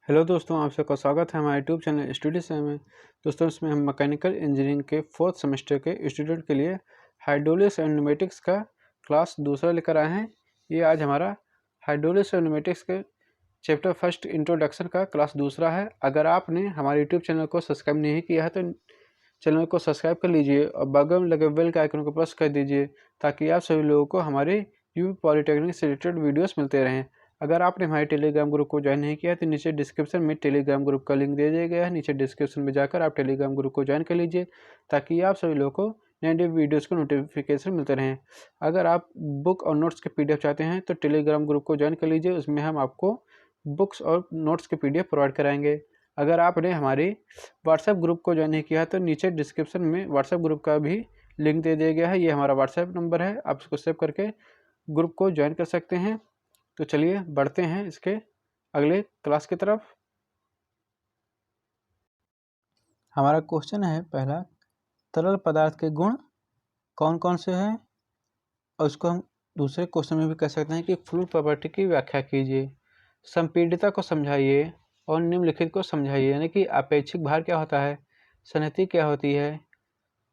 Hello दोस्तों, आप सबका स्वागत है हमारे यूट्यूब चैनल स्टडी से में। दोस्तों, इसमें हम मैकेनिकल इंजीनियरिंग के 4th सेमेस्टर के स्टूडेंट के लिए हाइड्रोलिक्स एंड न्यूमेटिक्स का क्लास दूसरा लेकर आए हैं। ये आज हमारा हाइड्रोलिक्स और न्यूमेटिक्स के चैप्टर फर्स्ट इंट्रोडक्शन का क्लास दूसरा है। अगर आपने हमारे यूट्यूब चैनल को सब्सक्राइब नहीं किया है तो चैनल को सब्सक्राइब कर लीजिए और बगल में लगे बेल के आइकन को प्रेस कर दीजिए ताकि आप सभी लोगों को हमारे यूपी पॉलिटेक्निक से रिलेटेड वीडियोस मिलते रहें। अगर आपने हमारे टेलीग्राम ग्रुप को ज्वाइन नहीं किया तो नीचे डिस्क्रिप्शन में टेलीग्राम ग्रुप का लिंक दे दिया गया है। नीचे डिस्क्रिप्शन में जाकर आप टेलीग्राम ग्रुप को ज्वाइन कर लीजिए ताकि आप सभी लोगों को नए नए वीडियोज़ को नोटिफिकेशन मिलते रहें। अगर आप बुक और नोट्स के PDF चाहते हैं तो टेलीग्राम ग्रुप को ज्वाइन कर लीजिए, उसमें हम आपको बुक्स और नोट्स के PDF प्रोवाइड कराएंगे। अगर आपने हमारे व्हाट्सएप ग्रुप को ज्वाइन नहीं किया तो नीचे डिस्क्रिप्शन में व्हाट्सएप ग्रुप का भी लिंक दे दिया गया है। ये हमारा व्हाट्सएप नंबर है, आप इसको सेव करके ग्रुप को ज्वाइन कर सकते हैं। तो चलिए बढ़ते हैं इसके अगले क्लास की तरफ। हमारा क्वेश्चन है पहला, तरल पदार्थ के गुण कौन कौन से हैं, और उसको हम दूसरे क्वेश्चन में भी कह सकते हैं कि फ्लूइड प्रॉपर्टी की व्याख्या कीजिए, संपीड्यता को समझाइए और निम्नलिखित को समझाइए। यानी कि अपेक्षिक भार क्या होता है, सन्निहित क्या होती है,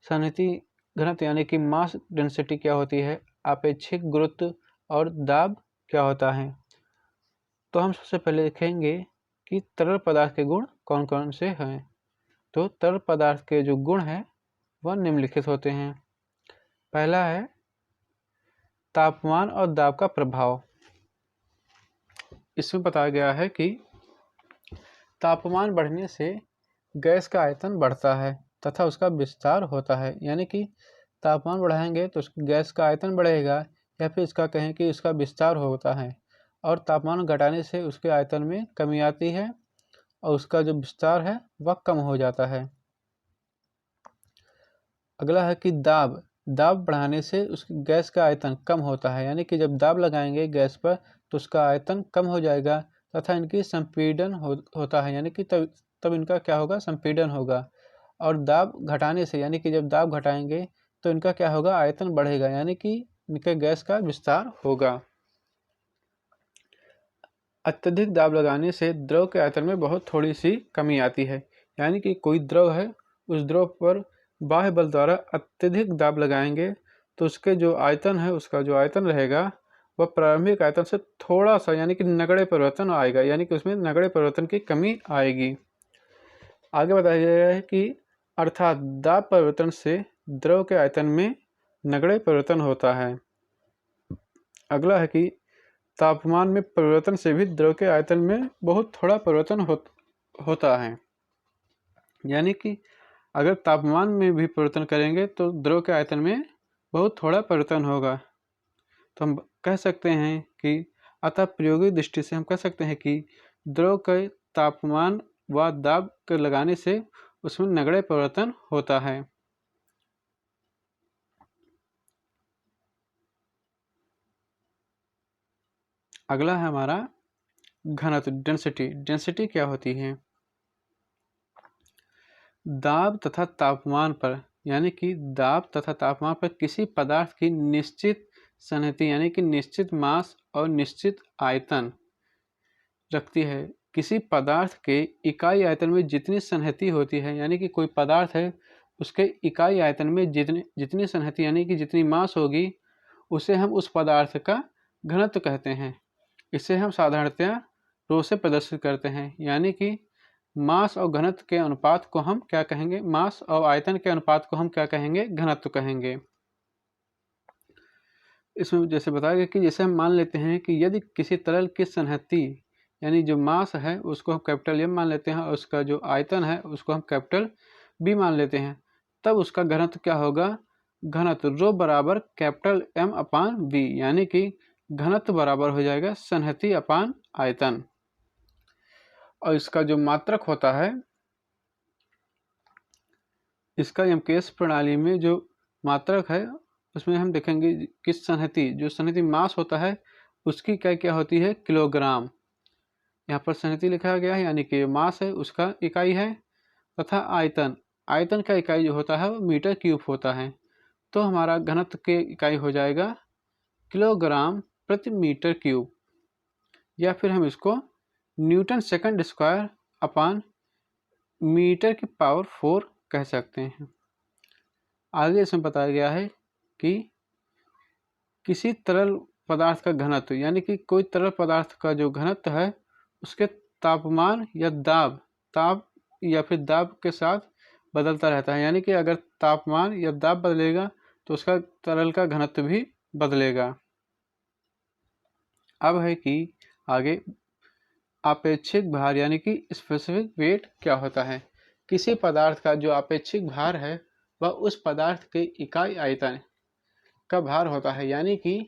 सन्निहित घनत्व यानी कि मास डेंसिटी क्या होती है, अपेक्षिक गुरुत्व और दाब क्या होता है। तो हम सबसे पहले देखेंगे कि तरल पदार्थ के गुण कौन कौन से हैं। तो तरल पदार्थ के जो गुण हैं वह निम्नलिखित होते हैं। पहला है तापमान और दाब का प्रभाव। इसमें बताया गया है कि तापमान बढ़ने से गैस का आयतन बढ़ता है तथा उसका विस्तार होता है। यानी कि तापमान बढ़ाएंगे तो गैस का आयतन बढ़ेगा, या फिर इसका कहें कि उसका विस्तार होता है, और तापमान घटाने से उसके आयतन में कमी आती है और उसका जो विस्तार है वह कम हो जाता है। अगला है कि दाब बढ़ाने से उस गैस का आयतन कम होता है। यानी कि जब दाब लगाएंगे गैस पर तो उसका आयतन कम हो जाएगा तथा इनकी संपीड़न होता है। यानी कि तब इनका क्या होगा, संपीड़न होगा। और दाब घटाने से यानी कि जब दाब घटाएंगे तो इनका क्या होगा, आयतन बढ़ेगा, यानी कि इनके गैस का विस्तार होगा। अत्यधिक दाब लगाने से द्रव के आयतन में बहुत थोड़ी सी कमी आती है। यानी कि कोई द्रव है, उस द्रव पर बाह्य बल द्वारा अत्यधिक दाब लगाएंगे तो उसके जो आयतन है, उसका जो आयतन रहेगा वह प्रारंभिक आयतन से थोड़ा सा यानी कि नगण्य परिवर्तन आएगा, यानी कि उसमें नगण्य परिवर्तन की कमी आएगी। आगे बताया गया है कि अर्थात दाब परिवर्तन से द्रव के आयतन में नगण्य परिवर्तन होता है। अगला है कि तापमान में परिवर्तन से भी द्रव के आयतन में बहुत थोड़ा परिवर्तन होता है। यानी कि अगर तापमान में भी परिवर्तन करेंगे तो द्रव के आयतन में बहुत थोड़ा परिवर्तन होगा। तो हम कह सकते हैं कि अतः प्रायोगिक दृष्टि से हम कह सकते हैं कि द्रव के तापमान व दाब के लगाने से उसमें नगण्य परिवर्तन होता है। अगला है हमारा घनत्व, डेंसिटी क्या होती है। दाब तथा तापमान पर, यानी कि दाब तथा तापमान पर किसी पदार्थ की निश्चित सन्निहित यानी कि निश्चित मास और निश्चित आयतन रखती है। किसी पदार्थ के इकाई आयतन में जितनी सन्निहित होती है, यानी कि कोई पदार्थ है उसके इकाई आयतन में जितनी सन्निहित यानी कि जितनी मास होगी उसे हम उस पदार्थ का घनत्व कहते हैं। इसे हम साधारणतया रो से प्रदर्शित करते हैं। यानी कि मास और घनत्व के अनुपात को हम क्या कहेंगे, मास और आयतन के अनुपात को हम क्या कहेंगे, घनत्व कहेंगे। इसमें जैसे बताया गया कि जैसे हम मान लेते हैं कि यदि किसी तरल की सन्निहित यानी जो मास है उसको हम कैपिटल M मान लेते हैं और उसका जो आयतन है उसको हम कैपिटल B मान लेते हैं, तब उसका घनत्व क्या होगा, घनत्व रो बराबर कैपिटल M अपान V, यानी कि घनत्व बराबर हो जाएगा सन्निहित अपान आयतन। और इसका जो मात्रक होता है, इसका यमकेश प्रणाली में जो मात्रक है उसमें हम देखेंगे कि जो सन्निहित मास होता है उसकी इकाई क्या होती है, किलोग्राम। यहाँ पर सन्निहित लिखा गया है, यानी कि मास है उसका इकाई है, तथा आयतन का इकाई जो होता है वो मीटर क्यूब होता है। तो हमारा घनत्व के इकाई हो जाएगा किलोग्राम प्रति मीटर क्यूब, या फिर हम इसको newton second square upon metre की पावर 4 कह सकते हैं। आगे इसमें बताया गया है कि किसी तरल पदार्थ का घनत्व, यानी कि कोई तरल पदार्थ का जो घनत्व है उसके तापमान या ताप या फिर दाब के साथ बदलता रहता है। यानी कि अगर तापमान या दाब बदलेगा तो उसका तरल का घनत्व भी बदलेगा। अब है कि आगे आपेक्षिक भार यानी कि स्पेसिफिक वेट क्या होता है। किसी पदार्थ का जो आपेक्षिक भार है वह उस पदार्थ के इकाई आयतन का भार होता है। यानी कि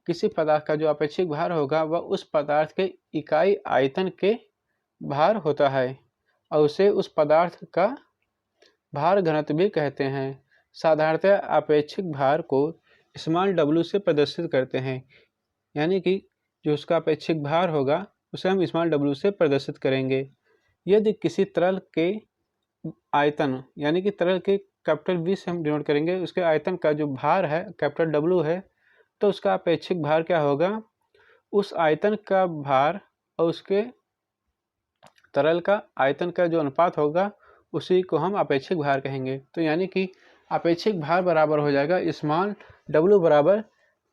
किसी पदार्थ का जो आपेक्षिक भार होगा वह उस पदार्थ के इकाई आयतन के भार होता है और उसे उस पदार्थ का भार घनत्व भी कहते हैं। साधारणतः आपेक्षिक भार को स्मॉल w से प्रदर्शित करते हैं। यानी कि जो उसका आपेक्षिक भार होगा उसे हम स्मॉल w से प्रदर्शित करेंगे। यदि किसी तरल के आयतन यानी कि तरल के कैपिटल V से हम डिनोट करेंगे, उसके आयतन का जो भार है कैपिटल W है, तो उसका अपेक्षिक भार क्या होगा, उस आयतन का भार और उसके तरल का आयतन का जो अनुपात होगा उसी को हम अपेक्षिक भार कहेंगे। तो यानी कि अपेक्षिक भार बराबर हो जाएगा स्मॉल w बराबर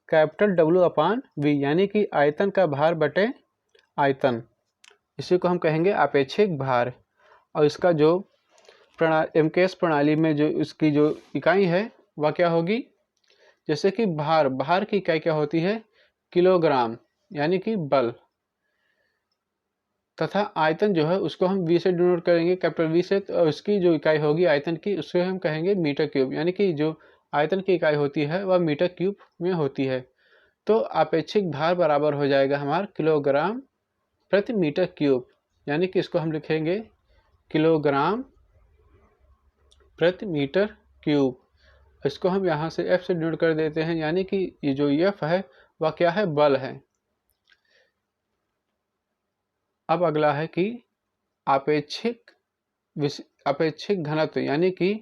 कैपिटल W अपान V, यानी कि आयतन का भार बटे आयतन, इसी को हम कहेंगे अपेक्षिक भार। और इसका जो MKS प्रणाली में जो इसकी जो इकाई है वह क्या होगी, जैसे कि भार की इकाई क्या होती है, किलोग्राम यानी कि बल, तथा आयतन जो है उसको हम V से डिनोट करेंगे कैपिटल V से, और उसकी जो इकाई होगी आयतन की उससे हम कहेंगे मीटर क्यूब, यानी कि जो आयतन की इकाई होती है वह मीटर क्यूब में होती है। तो अपेक्षिक भार बराबर हो जाएगा हमारा किलोग्राम प्रति मीटर क्यूब, यानी कि इसको हम लिखेंगे किलोग्राम प्रति मीटर क्यूब। इसको हम यहाँ से F से डिनोट कर देते हैं, यानी कि ये जो F है वह क्या है, बल है। अब अगला है कि अपेक्षिक घनत्व यानी कि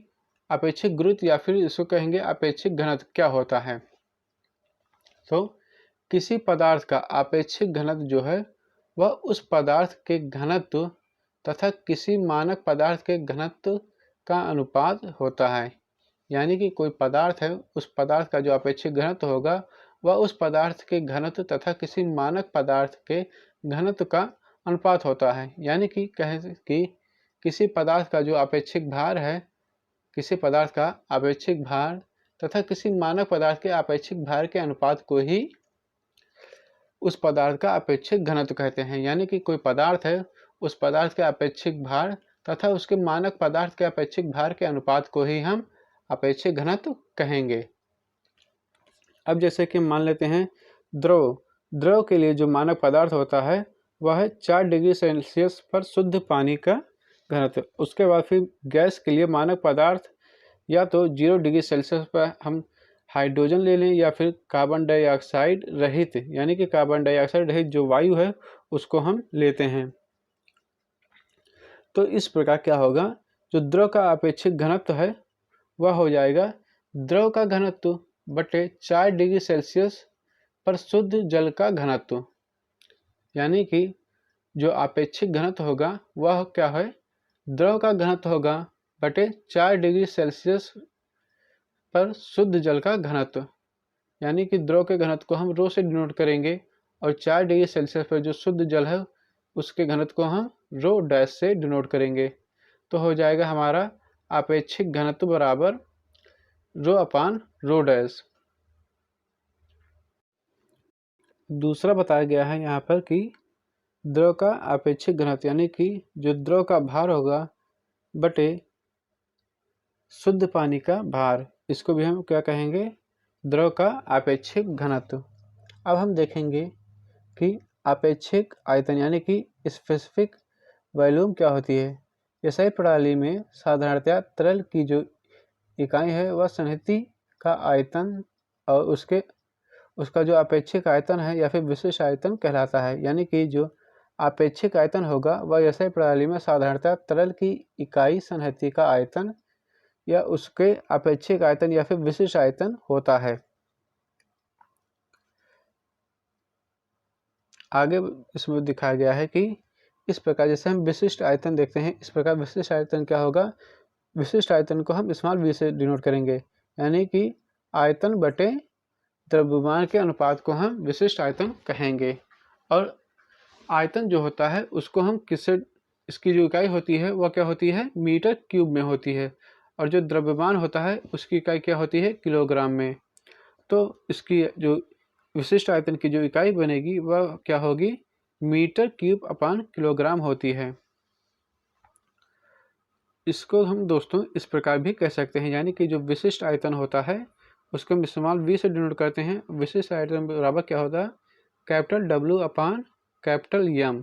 अपेक्षिक गुरुत्व या फिर इसको कहेंगे अपेक्षिक घनत्व क्या होता है। तो किसी पदार्थ का अपेक्षिक घनत्व जो है वह उस पदार्थ के घनत्व तथा किसी मानक पदार्थ के घनत्व का अनुपात होता है। यानी कि कोई पदार्थ है, उस पदार्थ का जो अपेक्षिक घनत्व होगा वह उस पदार्थ के घनत्व तथा किसी मानक पदार्थ के घनत्व का अनुपात होता है। यानी कि कहें कि किसी पदार्थ का जो अपेक्षिक भार है, किसी पदार्थ का अपेक्षिक भार तथा किसी मानक पदार्थ के अपेक्षिक भार के अनुपात को ही उस पदार्थ का अपेक्षिक घनत्व कहते हैं। यानी कि कोई पदार्थ है, उस पदार्थ के अपेक्षिक भार तथा उसके मानक पदार्थ के अपेक्षिक भार के अनुपात को ही हम अपेक्षिक घनत्व कहेंगे। अब जैसे कि मान लेते हैं द्रव के लिए जो मानक पदार्थ होता है वह है 4 डिग्री सेल्सियस पर शुद्ध पानी का घनत्व। उसके बाद फिर गैस के लिए मानक पदार्थ या तो 0 डिग्री सेल्सियस पर हम हाइड्रोजन ले लें या फिर कार्बन डाइऑक्साइड रहित, यानी कि कार्बन डाइऑक्साइड रहित जो वायु है उसको हम लेते हैं। तो इस प्रकार क्या होगा, जो द्रव का अपेक्षिक घनत्व है वह हो जाएगा द्रव का घनत्व बटे 4 डिग्री सेल्सियस पर शुद्ध जल का घनत्व। यानी कि जो अपेक्षिक घनत्व होगा वह क्या है, द्रव का घनत्व होगा बटे 4 डिग्री सेल्सियस पर शुद्ध जल का घनत्व। यानी कि द्रव के घनत्व को हम रो से डिनोट करेंगे और 4 डिग्री सेल्सियस पर जो शुद्ध जल है उसके घनत्व को हम रो डैश से डिनोट करेंगे। तो हो जाएगा हमारा अपेक्षिक घनत्व बराबर रो अपान रो डैश। दूसरा बताया गया है यहाँ पर कि द्रव का अपेक्षिक घनत्व यानी कि जो द्रव का भार होगा बटे शुद्ध पानी का भार, इसको भी हम क्या कहेंगे, द्रव का अपेक्षिक घनत्व। अब हम देखेंगे कि अपेक्षिक आयतन यानी कि स्पेसिफिक वॉल्यूम क्या होती है। SI प्रणाली में साधारणतया तरल की जो इकाई है वह संहति का आयतन और उसका जो अपेक्षिक आयतन है या फिर विशेष आयतन कहलाता है। यानी कि जो अपेक्षिक आयतन होगा वह SI प्रणाली में साधारणतः तरल की इकाई संहति का आयतन या उसके अपेक्षिक आयतन या फिर विशेष आयतन होता है। आगे इसमें दिखाया गया है कि इस प्रकार जैसे हम विशिष्ट आयतन देखते हैं, इस प्रकार विशिष्ट आयतन क्या होगा, विशिष्ट आयतन को हम स्मॉल v से डिनोट करेंगे, यानी कि आयतन बटे द्रव्यमान के अनुपात को हम विशिष्ट आयतन कहेंगे। और आयतन जो होता है उसको हम किससे, इसकी जो इकाई होती है वह क्या होती है, मीटर क्यूब में होती है, और जो द्रव्यमान होता है उसकी इकाई क्या होती है, किलोग्राम में। तो इसकी जो विशिष्ट आयतन की जो इकाई बनेगी वह क्या होगी, मीटर क्यूब अपान किलोग्राम होती है। इसको हम दोस्तों इस प्रकार भी कह सकते हैं, यानी कि जो विशिष्ट आयतन होता है उसको हम स्मॉल v से डिनोट करते हैं। विशिष्ट आयतन बराबर क्या होता है, कैपिटल W अपान कैपिटल M।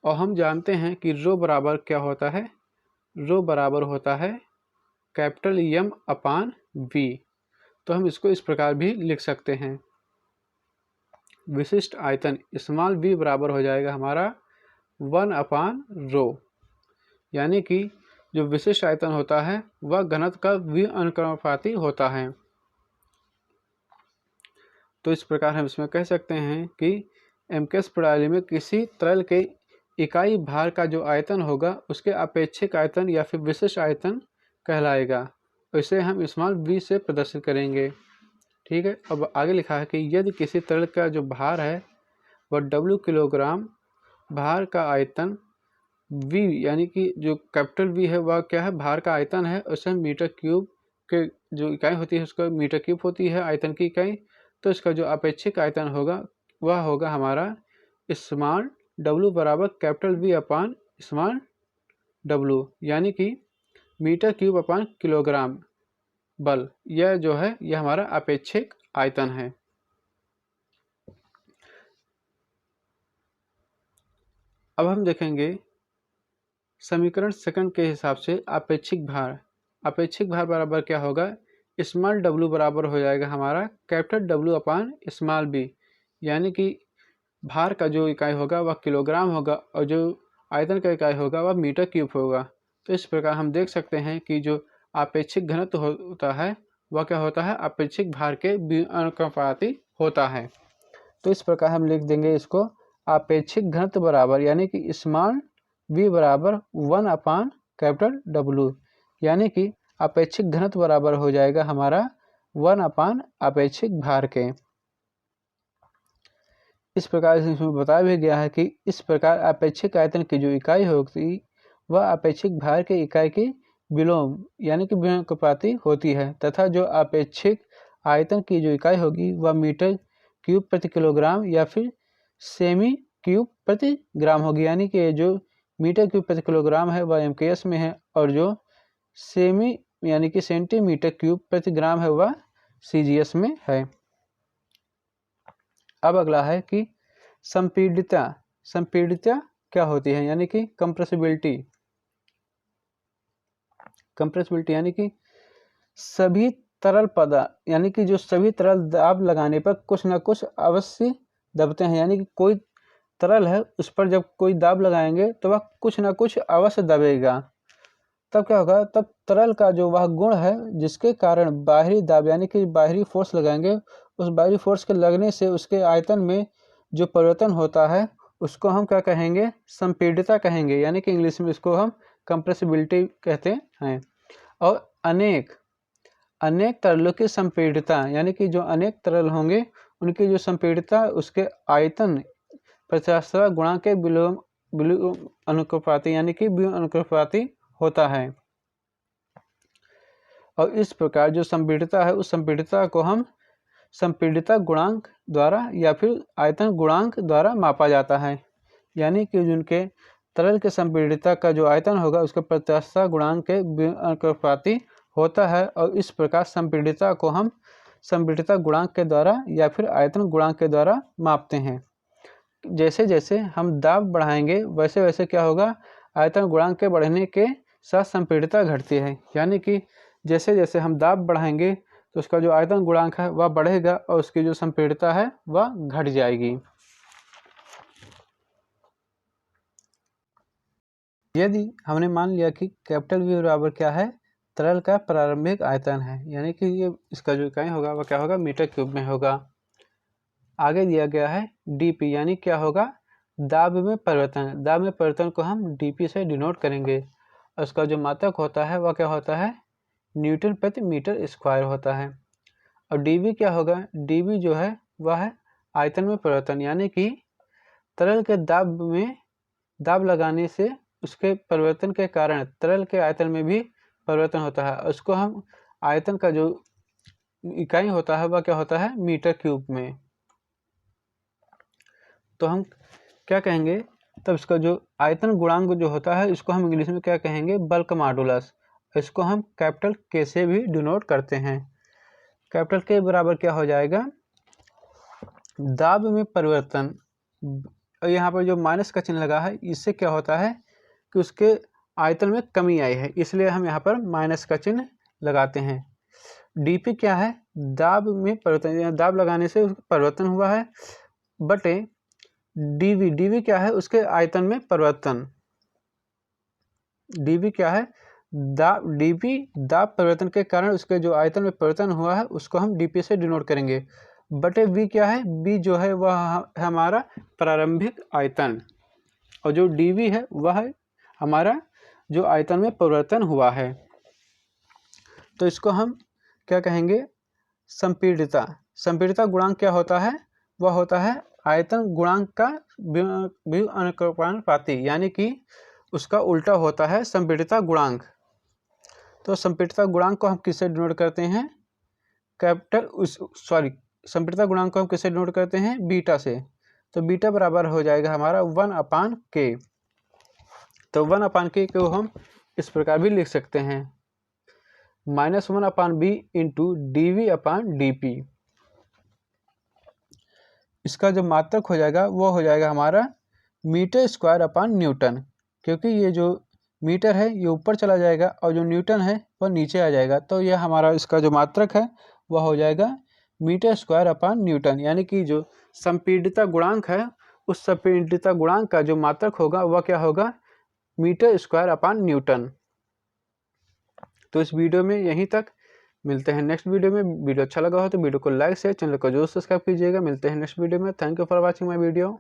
और हम जानते हैं कि रो बराबर क्या होता है, रो बराबर होता है कैपिटल M अपान V। तो हम इसको इस प्रकार भी लिख सकते हैं, विशिष्ट आयतन स्मॉल v बराबर हो जाएगा हमारा 1 अपान रो, यानी कि जो विशिष्ट आयतन होता है वह घनत्व का v अनुक्रमानुपाती होता है। तो इस प्रकार हम इसमें कह सकते हैं कि एमकेएस प्रणाली में किसी तरल के इकाई भार का जो आयतन होगा उसके अपेक्षिक आयतन या फिर विशिष्ट आयतन कहलाएगा। इसे हम स्मॉल v से प्रदर्शित करेंगे। ठीक है, अब आगे लिखा है कि यदि किसी तरल का जो भार है वह W किलोग्राम, भार का आयतन v यानी कि जो कैपिटल V है वह क्या है, भार का आयतन है, उसे मीटर क्यूब के जो इकाई होती है उसका मीटर क्यूब होती है आयतन की इकाई। तो इसका जो अपेक्षिक आयतन होगा वह होगा हमारा स्मॉल W बराबर कैपिटल V अपान स्मॉल W, यानी कि मीटर क्यूब अपान किलोग्राम बल। यह जो है यह हमारा अपेक्षिक आयतन है। अब हम देखेंगे समीकरण सेकंड के हिसाब से अपेक्षिक भार। अपेक्षिक भार बराबर क्या होगा, स्मॉल W बराबर हो जाएगा हमारा कैपिटल W अपान स्मॉल b, यानी कि भार का जो इकाई होगा वह किलोग्राम होगा और जो आयतन का इकाई होगा वह मीटर क्यूब होगा। तो इस प्रकार हम देख सकते हैं कि जो अपेक्षिक घनत्व होता है वह क्या होता है, अपेक्षिक भार के अनुपाती होता है। तो इस प्रकार हम लिख देंगे इसको, अपेक्षिक घनत्व बराबर यानी कि स्मॉल v बराबर 1 अपान कैपिटल W, यानी कि अपेक्षिक घनत्व बराबर हो जाएगा हमारा 1 अपान अपेक्षिक भार के। इस प्रकार से इसमें बताया भी गया है कि इस प्रकार अपेक्षिक आयतन की जो इकाई होगी वह अपेक्षिक भार के इकाई की विलोम यानी कि व्युत्क्रमानुपाती होती है, तथा जो अपेक्षिक आयतन की जो इकाई होगी वह मीटर क्यूब प्रति किलोग्राम या फिर सेमी क्यूब प्रति ग्राम होगी, यानी कि जो मीटर क्यूब प्रति किलोग्राम है वह एमकेएस में है और जो सेमी यानी कि सेंटीमीटर क्यूब प्रति ग्राम है वह सीजीएस में है। अब अगला है कि संपीड़ितता। संपीड़ितता क्या होती है, यानी कि कंप्रेसिबिलिटी। कंप्रेसिबिलिटी यानी कि सभी तरल पदार्थ यानी कि जो सभी तरल दाब लगाने पर कुछ ना कुछ अवश्य दबते हैं, यानी कि कोई तरल है उस पर जब कोई दाब लगाएंगे तो वह कुछ ना कुछ अवश्य दबेगा। तब क्या होगा, तब तरल का जो वह गुण है जिसके कारण बाहरी दाब यानी कि बाहरी फोर्स लगाएंगे, उस बाहरी फोर्स के लगने से उसके आयतन में जो परिवर्तन होता है उसको हम क्या कहेंगे, संपीड़ितता कहेंगे, यानी कि इंग्लिश में इसको हम कंप्रेसिबिलिटी कहते हैं। और अनेक तरलों की संपीड़ितता यानी कि जो अनेक तरल होंगे उनकी जो संपीड़ितता उसके आयतन प्रत्यास्थ गुणांक के विलोम अनुपाती यानी कि व्युत्क्रमानुपाती अनुपाती होता है। और इस प्रकार जो संपीड़ितता है उस संपीड़ितता को हम संपीड़ितता गुणांक द्वारा या फिर आयतन गुणांक द्वारा मापा जाता है, यानी कि जिनके तरल के संपीड़ितता का जो आयतन होगा उसके प्रत्यास्थता गुणांक के अनुपाती होता है। और इस प्रकार संपीड़ितता को हम संपीड़ितता गुणांक के द्वारा या फिर आयतन गुणांक के द्वारा मापते हैं। जैसे जैसे हम दाब बढ़ाएंगे वैसे वैसे क्या होगा, आयतन गुणांक के बढ़ने के साथ संपीड़ितता घटती है, यानी कि जैसे जैसे हम दाब बढ़ाएंगे तो उसका जो आयतन गुणांक है वह बढ़ेगा और उसकी जो संपीड़ितता है वह घट जाएगी। यदि हमने मान लिया कि कैपिटल V बराबर क्या है, तरल का प्रारंभिक आयतन है, यानी कि ये इसका जो इकाई होगा वह क्या होगा, मीटर क्यूब में होगा। आगे दिया गया है dP यानी क्या होगा, दाब में परिवर्तन, दाब में परिवर्तन को हम dP से डिनोट करेंगे और उसका जो मात्रक होता है वह क्या होता है, न्यूटन प्रति मीटर स्क्वायर होता है। और dV क्या होगा, dV जो है वह है आयतन में परिवर्तन, यानी कि तरल के दाब में दाब लगाने से उसके परिवर्तन के कारण तरल के आयतन में भी परिवर्तन होता है। उसको हम आयतन का जो इकाई होता है वह क्या होता है, मीटर क्यूब में। तो हम क्या कहेंगे, तब इसका जो आयतन गुणांक जो होता है इसको हम इंग्लिश में क्या कहेंगे, बल्क मॉडुलस। इसको हम कैपिटल के से भी डिनोट करते हैं। कैपिटल के बराबर क्या हो जाएगा, दाब में परिवर्तन, यहाँ पर जो माइनस का चिन्ह लगा है इससे क्या होता है कि उसके आयतन में कमी आई है, इसलिए हम यहाँ पर माइनस का चिन्ह लगाते हैं। डीपी क्या है, दाब में परिवर्तन, दाब लगाने से परिवर्तन हुआ है, बटे डीवी, डीवी क्या है, उसके आयतन में परिवर्तन। डीवी क्या है, दाब, डीवी दाब परिवर्तन के कारण उसके जो आयतन में परिवर्तन हुआ है उसको हम डीपी से डिनोट करेंगे, बटे वी क्या है, बी जो है वह हमारा प्रारंभिक आयतन, और जो डीवी है वह है हमारा जो आयतन में परिवर्तन हुआ है। तो इसको हम क्या कहेंगे, संपीड़ितता। संपीड़ितता गुणांक क्या होता है, वह होता है आयतन गुणांक का व्युत्क्रमानुपाती, यानी कि उसका उल्टा होता है संपीड़ितता गुणांक। तो संपीड़ितता गुणांक को हम किससे डिनोट करते हैं, संपीड़ितता गुणांक को हम किससे डिनोट करते हैं, बीटा से। तो बीटा बराबर हो जाएगा हमारा 1/k। तो 1/k को हम इस प्रकार भी लिख सकते हैं, -1/b इंटू dV/dP। इसका जो मात्रक हो जाएगा वो हो जाएगा हमारा मीटर स्क्वायर अपॉन न्यूटन, क्योंकि ये जो मीटर है ये ऊपर चला जाएगा और जो न्यूटन है वह नीचे आ जाएगा। तो यह हमारा इसका जो मात्रक है वह हो जाएगा मीटर स्क्वायर अपॉन न्यूटन, यानी कि जो संपीड़ितता गुणांक है उस संपीड़ितता गुणांक का जो मात्रक होगा वह क्या होगा, मीटर स्क्वायर अपॉन न्यूटन। तो इस वीडियो में यहीं तक, मिलते हैं नेक्स्ट वीडियो में। वीडियो अच्छा लगा हो तो वीडियो को लाइक शेयर, चैनल को जरूर सब्सक्राइब कीजिएगा। मिलते हैं नेक्स्ट वीडियो में। Thank you for watching my video.